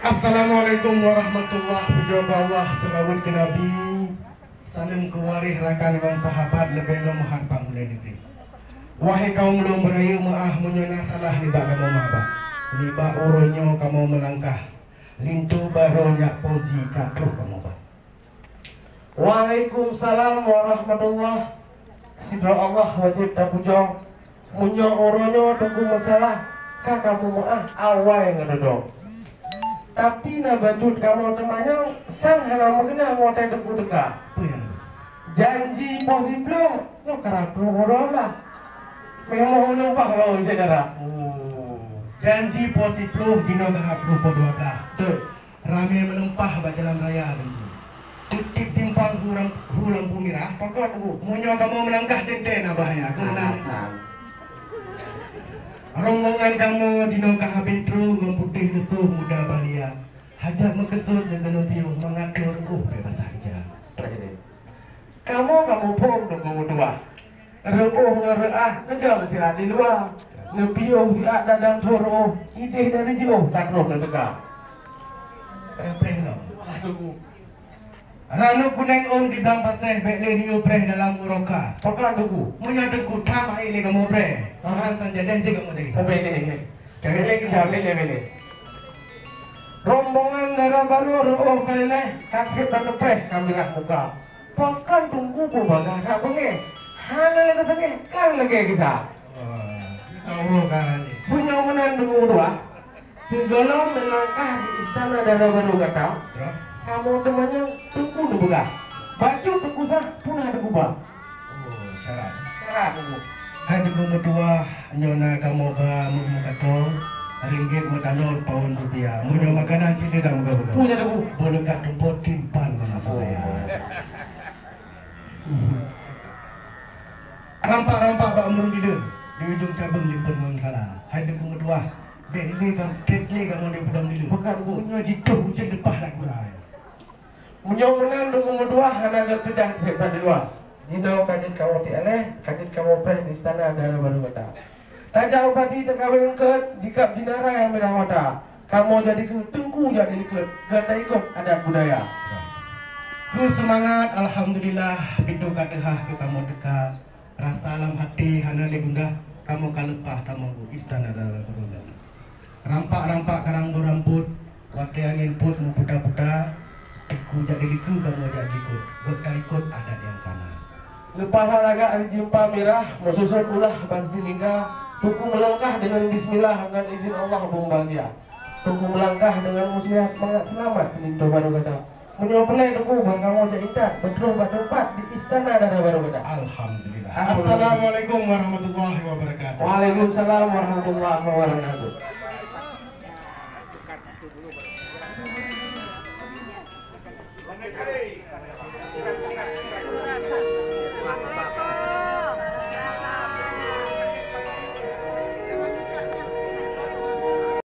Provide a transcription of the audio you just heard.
Assalamualaikum warahmatullahi wabarakatuh. Allah selawat ke Nabi, salam ke warih rakan dan sahabat lebih lemahan panggulan negeri. Wahai kaum belum beraya maaf menyona salah ni bak kamu mahbak. Ni bak uronyo kamu melangkah. Lintu baronyak puji katuh kamu bak. Waalaikumsalam warahmatullahi. Sidra Allah wajib tak puja. Munyo uronyo tunggu masalah. Kamu maaf awal ngedodong. Tapi na bajut kamu temannya sang hana mengenal mau teh deku deka. Janji positif no kerap berbodoh lah. Memang lupa kalau saudara. Janji positif dino kerap berbodoh lah. Rame melempah jalan raya dulu. Tutip simpang huram bumirah. Pokok bu. Munyo kamu melangkah tenten abahnya. Karena rombongan kamu dino kahabintru ngemputih lesuh muda balia. Hajat mengkesut dengan tiup mengatur bebas saja. Kamu pun nunggu dua. Reuh ngereah ngedang tiada di luar. Nepiuh tiada dalam toro. Ideh dari jauh tak roh negara. Preh. Ranu kuneng om di dalam paseh bekle niu preh dalam uroka. Pokok duku. Munya duku tak ai le kamu preh. Tahan sanjadah je kamu jadi. Sampai ini. Jangan kita lele. Rombongan darah baru reuh kali le. Kakek tak preh kamilah muka. Pakan tunggu pembaga tak benge. Hana le datangnya kan lagi kita. Oh kan. Punya menan tunggu dua. Tinggalan melangkah di istana darah baru kata. Kamu temannya tunggu dulu lah. Baju tunggu sah punah tunggu bah. Oh syarat. Syarat tunggu. Hai tunggu medua nyona kamu ba muka to. Ringgit medalor pound rupiah. Munyo makanan sini dah muka muka. Punya tunggu. Boleh kat tumpot timpan mana saya. Rampak-rampak bak murung di ujung cabang limpun mengkala. Hai tunggu medua. Bekli kan tretli kamu di pedang dulu. Bukan bu. Munyo jituh hujan lepah nak kurai. Menyomenan tunggu medua hana tercedah daripada luar. Dino kadit kamu tiada, kadit kamu preh di istana darah baru kata. Tak jauh pasti terkawin ke jika dinara yang merah mata. Kamu jadi ke tunggu jadi ke gata ikut adat budaya. Ku semangat alhamdulillah pintu kadehah ke kamu dekat. Rasa alam hati hana legunda kamu kalepah kamu istana darah baru kata. Rampak-rampak karang beramput, waktu angin put putar-putar. Aku jadi liku kamu jadi ikut. Gota ikut adat yang kanan. Lepas laga hari jumpa merah, mesusul ulah pasti lingga. Tuku melangkah dengan bismillah dengan izin Allah bahagia. Tuku melangkah dengan muslihat semangat selamat seninto baru kata. Menyopelai tuku bang kamu jadi intat betul tempat di istana darah baru kata. Alhamdulillah. Assalamualaikum warahmatullahi wabarakatuh. Waalaikumsalam warahmatullahi wabarakatuh.